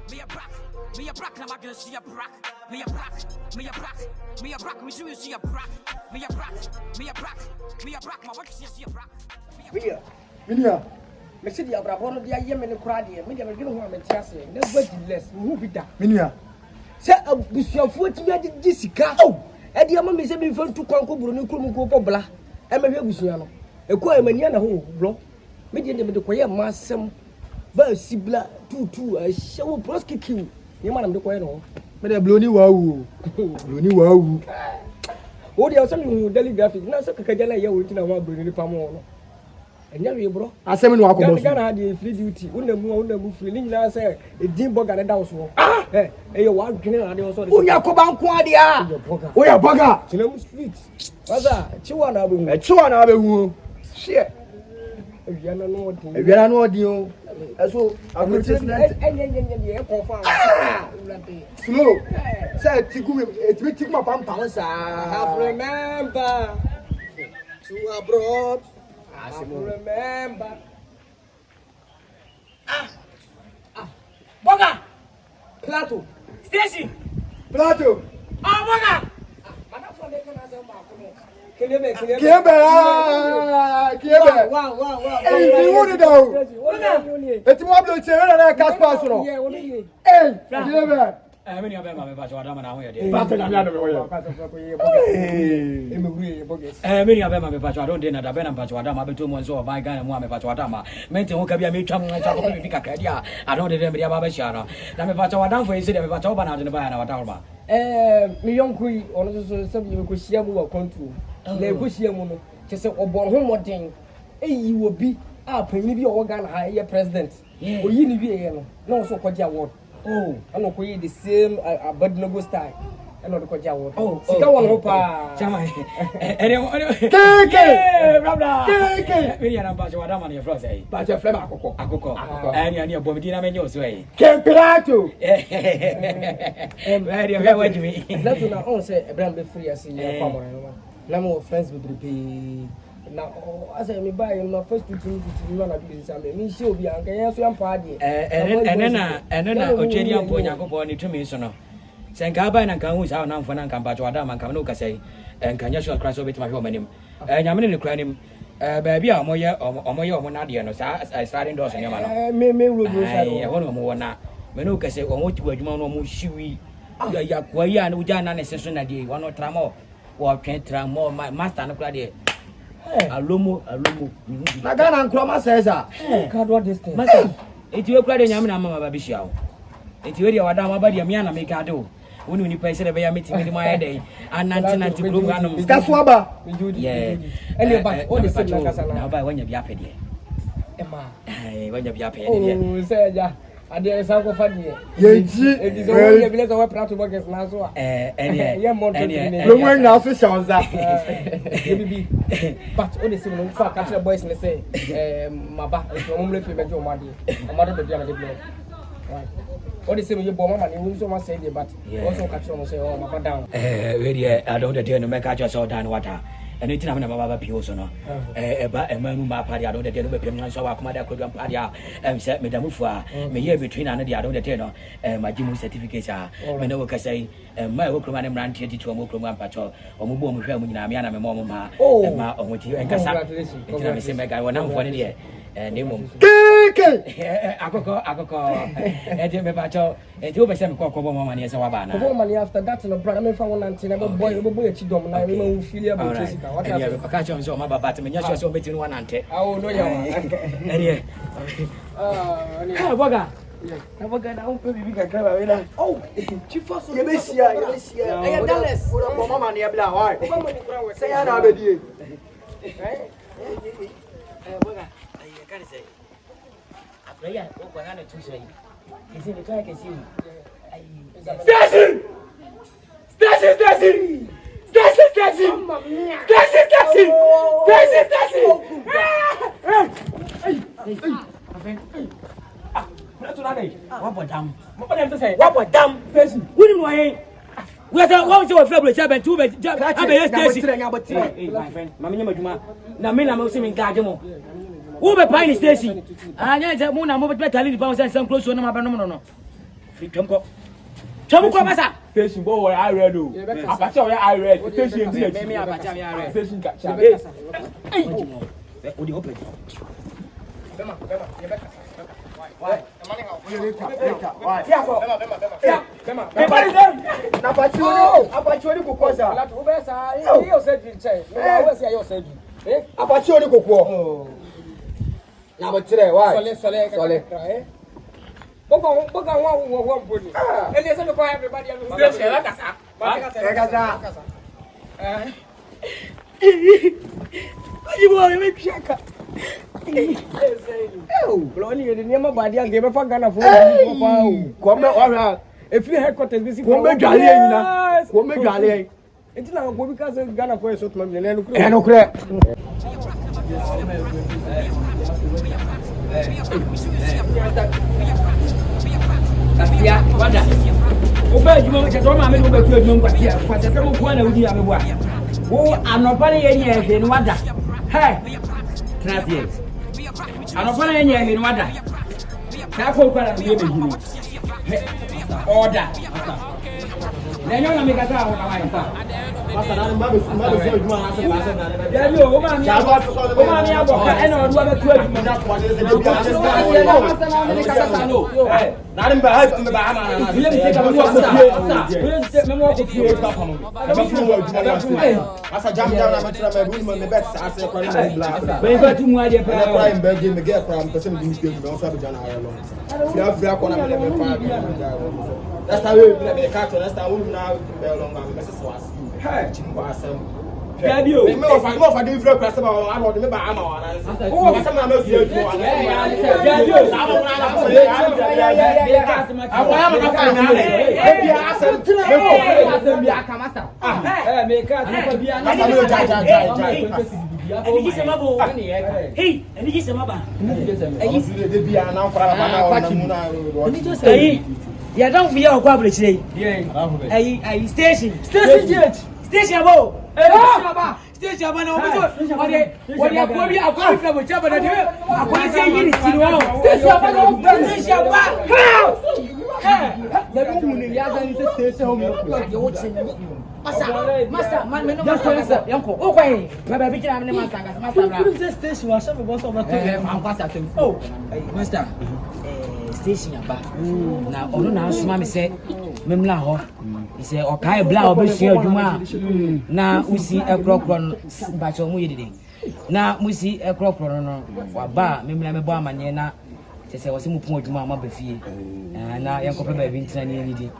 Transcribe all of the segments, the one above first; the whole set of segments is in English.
Me a brack, I'm not gonna see a brack. Me a brack, we do see a brack. Me a brack, my what you see a brack. Minia, me see the abrabon the yemen and crady, and Minia, you know what I'm saying. That's what less, who be that. Minia, say a bishop 40 Jessica. Oh, and the amount is a bit to conquer Bruno Kumu Bla. I'm a Busiano. A quiet maniana who blow. Median the quiet mass some. But Sibla 2 a show prosecute. You man, the quiet. But a blonny wow. Blonny wow. Oh, there are some telegraphic. Now, so Kajana, you will know about Bruno Pamo. And now, bro, I said, when I had the free duty, wouldn't move feeling. I say, a deep bug at a house. Ah, eh, you want to also. Oh, Yakoban Quadia. Oh, yeah, bugger. Chilum streets. What's that? Chuana, shit. If you are not you, so I will just let slow. Say, it's me, take my pump. I have remember to abroad. I remember. Boga! Pilato! Station! Pilato! Boga! Le kushia muno chese obon ho moden eyi wo bi a panyi bi o Ghana ha ye president oyi ni bi ye no na so kwaji award oh ana ko yi the same abadnego style ana do kwaji award oh sika won ho pa chama keke brabra keke me ya ba jwa da man ye fro say ba je flem akoko ani e bom di na menye oso e ke Pilato very very what me let you know say Abraham be free as ye kwamo na mo friends with the na as I me buy my first to na business am me show bi an kan so am pa de enena ocheri am po Yakobon ni tumi so no se nka buy na kan hu sa na mfo na kan ba jwada man kan no ka say nka nya so crash obet ma hwe omanim nyame ne kra nim ba bi a omoye na de no sa starting doors nyama no me road side e ho no mo na me no ka say omo ti adwuma no mo shiwi ya kwa ya na uja na ne seso na de wono tramo wa twentra more master no kra de alomo na Ghana nkroma sesa card what this thing master eti we kra de nyame na mama ba bi hia wo eti we de wada ma ba de me na me ka de wo woni ni pa ise de be ya meeting de ma ya de ananti kro anom skaso aba yeah ele ba all the same na kasa na ba wanya bi apede ema wanya bi apede de oh se ja ade sa ko fadi yeji edi so we bile so we Pilato borgas na so ene ye monto lo mo na so shanza bibi but all the same no fa catch boys ne say maba o mo le fi mejo o made be dia na de blood right all the same you bo mama ni we so ma say dey but also catch o say o maba down we dey I don't dey no make catch us all down water and it's not about people so no a man ma party I don't dey no be pem so wa kuma da kodwan party say me da mufua me year between and I don't dey no my gym certificate me no ka say my wo kroma ne mrante di to mo kroma pacho o mo bo mo hwa mo nyina me ana me mo ma o mo ti enkasa it's na me say me guy wona mfo ne dey nemo keke akoko edi me pacho edi o be say me ko bo mama ne say wa ba na ko mama after that no brother me fa won nante na boy e chi dom na me ma feel about chesi ka what happen ka cha so ma baba te me nya so be ti no nante awo no ya wa edi boga na boga na un pe bibi ka kra ba we na oh chifa so ye be sia e Dallas o do mama ne bla wa mama ni kra we say ya na be die boga can say Abraya o kwa ngane tu say kisi ni try kisi Station Pilato na dai wa bodam mo bodam to say wa bodam face woni no yen we say what we feel bro ben two be abey station my friend mama nyama djuma na me na mo se me gaje mo wo be pine station anya je mo na mo be tali ni pa say some close na ma ba no Trumko. Trumko masa. Station boy I read do. Apache I read. Station me apache me I read. Station catch. Hey. Odi open. Bema, you better. Why? Why? Apache only kukosa. La tu besa. You said you say. Me always say you said. Apache only kuko. Na bo tire why? Sole. Boga wa body. Ele say ko everybody am. Kasa. Ajibo me piaka. Loni ni nema badi an gebe fa Ghana for come ora if you headquarters bi si ko me dwale nyina. Ko me dwale. Enti na go because Ghana for so to me na no kure. Afia wada. Oba adwuma me cheto ma me no ba tu adwuma kwafia. Kwase se mo ko na wudi ame bo a. Wo anopa ne ye ehwe ni wada. Hey. Traffic. Anopa ne ye ehwe ni wada. Ka ko kwara ne be hiri. Order. Nenyo na me kasa ho na wa nfa. Masa na mba be adwuma na se pase na. Ya yo o ma mi aboka e na oduwa be tu adwuma na kwa de se bi masa na me kasa no. Na mba ha tu me ba ama na. Ile mi teka mo me mo ko fie pa pa mo. Masa jam na matira me bu me bet sa ase kwa ni bla. Be fa tu mu ade pa. Kwa mba je me get kwa me pese me mistake me o sa be jana ara lo. Fia kwa na me le me fa. That's how we be catch. That's how we now be long man. Me se so as. Hey, chimbo asem. Gadio. Me of a different free class about I want me ba ama wana. Oh, some na me feel you. Gadio. Be akamasa. Me ka bi Enigi sema bo. Hey, enigi sema ba. Enigi de bia na nkora ba na ona mu na. Hey, ya don fi ya okwa abrekire. Hey, station gate. Station abo. Station aba na obo. Wode akwa bi akwa fi abo chaba na de. Akwa se yiri tiri wa. Station aba na obo. Station aba. Ya bi mu ni ya ga ni station home. Master, man, no master, yanko. Okay, baba bi kira me master, master bra. You station wa shabe boss of the am kwasa tem. Oh, master. Station aba. Na ono na asuma me se memla ho. Ise okai bla obesia adwuma na usi ekrokro ba cho mu yedede. Na musi ekrokro no wa ba memla me bo amanye na se wose mu pon adwuma ma ba fie. Na yanko baba bi ntina ni yedi.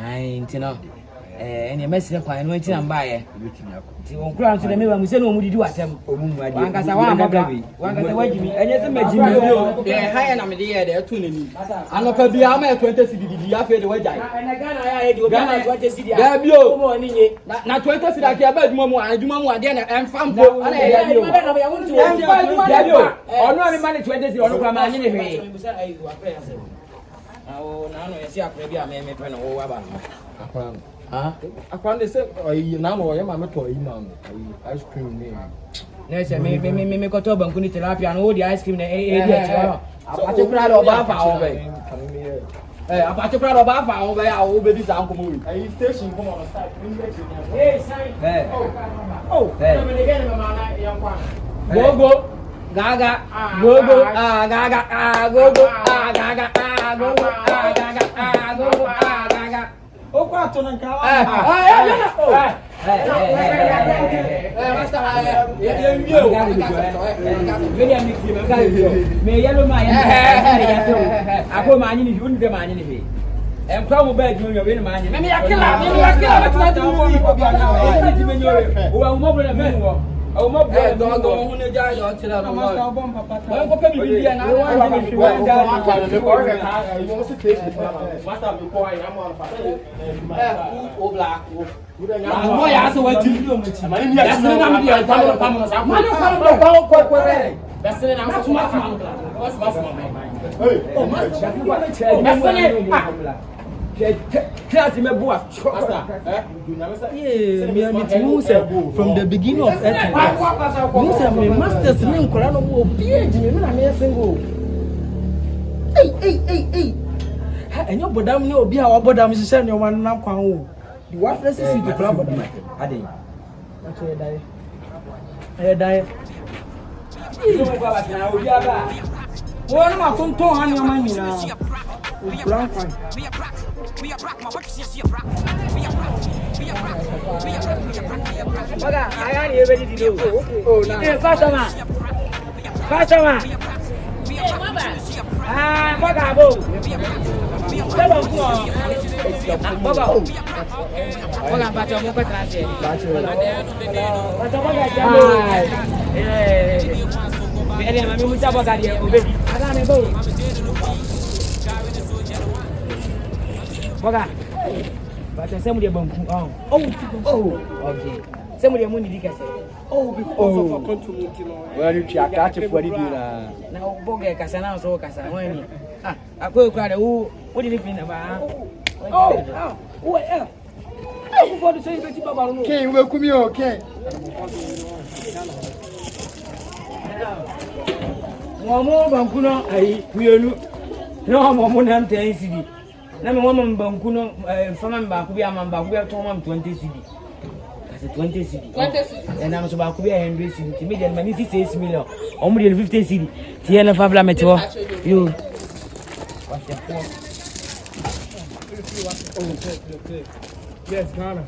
Ai ntina ene mesire kwa no ntina mbaye ti won kura nso de me ba mu se no mu didi watem wankasa wa amabra wankasa wajimi enye se majimi o haya na me de ye de etu nani anoka bia ma 20 cedi ya fe de wajai na Ghana ya ye di obi na 20 cedi ya bio mo ni nye na 20 cedi akia ba adwuma mu ade na emfampo ana ya bio ya wontu ya bio ono mi ma ne 20 cedi ono kwa ma anye ne hwe awo na no yesi akra bi a me pe no wo aba no akwa Akwa de se na mo ye ma me to yi ma mo. Ice cream ni. Na se me ko to banku ni tilapia no wo di ice cream na e di e cho apache kura do ba fa wo be apache kura do ba fa wo be a wo be di sa nko mo wi Station come on start. sign me de gene mama na yankwa gogo gaga gogo gaga gogo gaga gogo gaga gogo gaga Oko atona nkawa. me yellow ma ya so ako ma anyi ni hu ndem anyi ni he enkwa mo ba adwuma we ni ma anyi me yakila ma tuna mu ni me nyowe o mo bro na me wo o mo bro do hu ne ja yo tira no Master bomb papa. wa ko pe bi na na Master me ko ai am on papa. o black mo ya so wa ti no mo ti Mani mi ya sene na mi ya tamu tamu na sa. manu ko re besene na so tuma tuma what's Hey. oh master besene class me boa from the beginning of everything you say me masters me nkora no mo PhD me na me single hey and your bodam no be our bodam is send your one now. The wife is to club. I did. Okay, die. I die. You go back now. We are back. One of my phone told on your money now. Brown fine. Baga, I am ready to do. Oh, now. Customer. Baga, bo. Baga, baga, but some of the bump. Oh, okay. Some of the money because because of control. Well, you catch it for the now, Boga Casana, so Casana. I go cry. What did you think about? Well, for the same thing about okay, welcome you, okay. Momo Bankuno, I will no more than 10 CD. Number one Bankuno, from Bakuya, Mambakuya, Tom 20 CD. That's a 20 CD. And I'm so Bakuya and Racing to me, and many 6 million, only 50 CD. Tiana Fabla Metro, you. What's your phone? Yes, Ghana.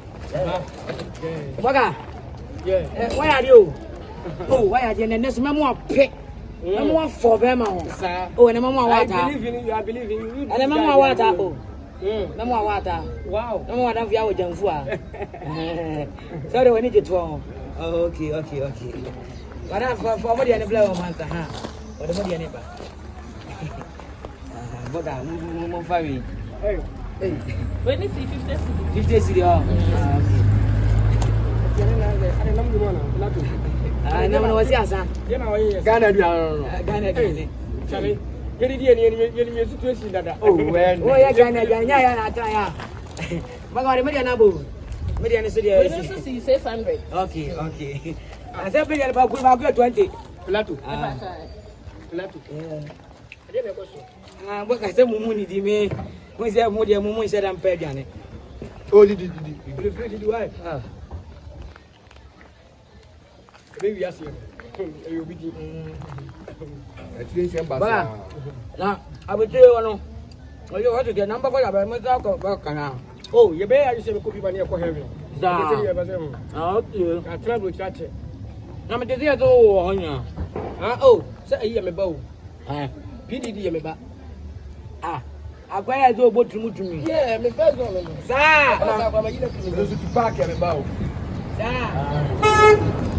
Waga. Yeah. Why are you? Oh, why are you? And there's more pick. I'm one for them. Oh, and I'm one water. I believe in you. And I'm one water. Oh, no more water. Wow. No more than your Janfua. Sorry, we need it to. Okay. But I'm for what you're blow, Manta, huh? What about your neighbor? Waga, move for me. Hey. When is it 50 city? Oh, I never know what's your son. Ghana, Charlie. Get it in your situation that. Oh, well, oh, yeah, Ghana. Magari, Median City. 600. Okay. I said, about 20. Pilato. What I said, Mumuni, the me. We say, Mumu said, I'm Pediane. Oh, did you wife? Baby, yes, you'll be. Now, I will tell you, you want to get number for your mother. Oh, you better say, could be one year for heaven. Okay, I travel with that. I'm a desert. Oh, say, I'm a bow. PDD, I'm a back. I quite as well to me. Yeah, my first one. Sir, I'm going to park at about. Sir,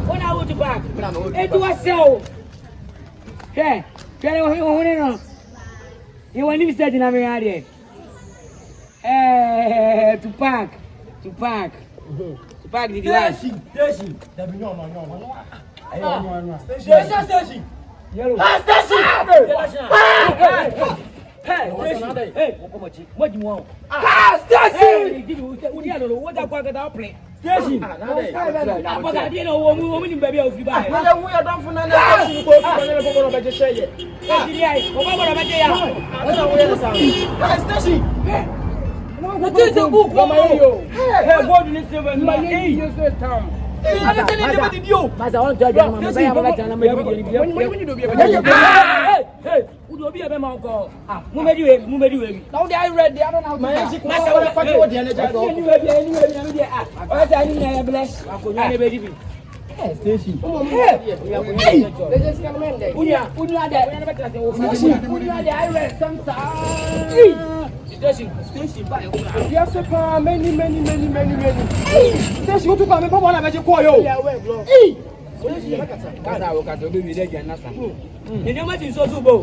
when I want to back, it was so. Hey, you want to be starting having idea. To park. Did you ask? Station. Hey, what do you want? Station! What I play? Station! I didn't know what woman baby of you buy. We are done for another station. What is the book? What do you say when my age is the town? I want to tell you, be a man call. Movie. Now they are ready. I don't know. My magic. I bless. Station. Station. Yes, many. Station, what to come? Papa, I make call you. Yeah, well, you know what is so bo?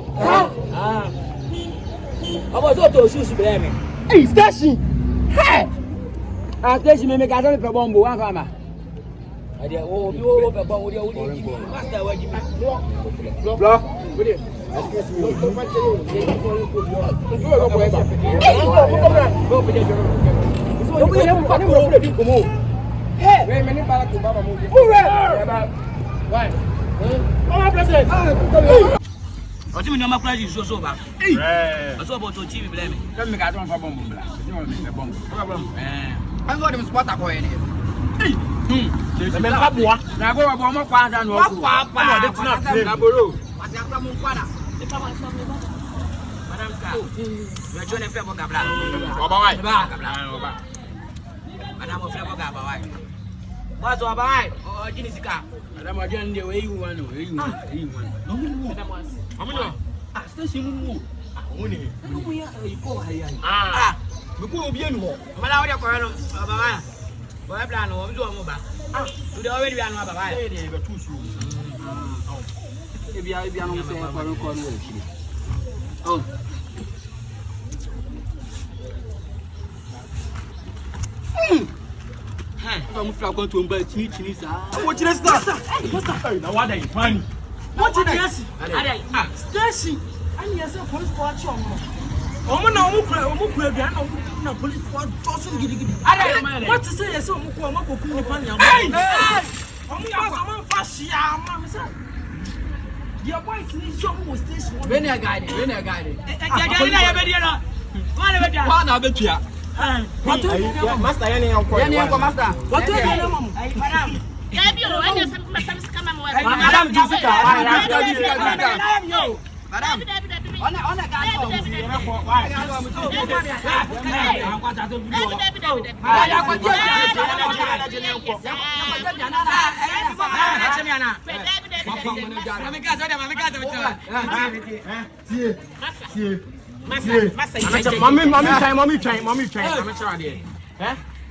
I was auto shoes to blame. Hey, Station. Hey! Station, make a bomb, one farmer. I did all you about what you master. What you block with it. What do you mean my crazy so sober? Hey, I saw about to TV blame. Come me got one for bomb. You want me the bomb. I'm going to spot a coin. Hey, The men are boy. Now go about more quad than what? That's not Naboro. But I'm from Quada. The power is from the bottom. Madame, we're joining Febo Gabla. Madame of Febo Gabla. What's all right? Oh, Jinica. Madame, again, the way you want to. Station. Ah, we could be anymore. But I would have gone over. Boy, I plan on doing over. You already ran over. Maybe I'll be on the same for a corner. Oh. I'm going to buy Chinese. What is that? Now, what are you funny? What is this? Station. And yes, a police watch on. Oh, no, police watch. What to say? So, your boys need show me station. When I guide it. Master, Master. What do you know? Madam Jessica, Madam, on a guy.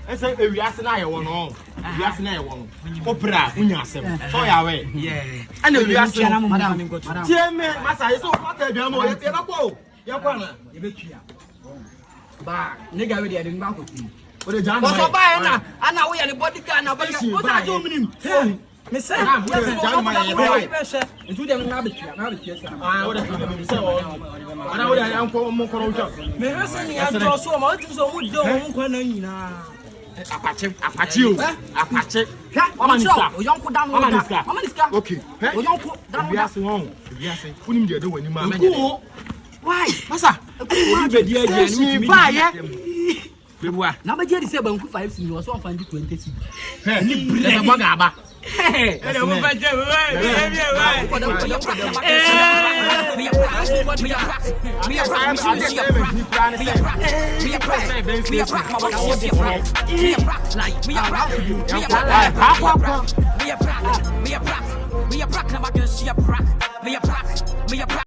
I said, we asked I want on. We asked I want opera. We are seven. So, yeah, I know you asked Madam. Master, so what the demo? Bah, nigga, we didn't back with you. But the John What's up, Anna? And now we are the body can. What's that doing? Miss John, into them rabbit. I would have so. I would have come. May I say, I draw so much so we don't know. Apache. Okay. Why? Masa. Now, my dear, say, 5 you was 120. There's a bugger. Hey, we are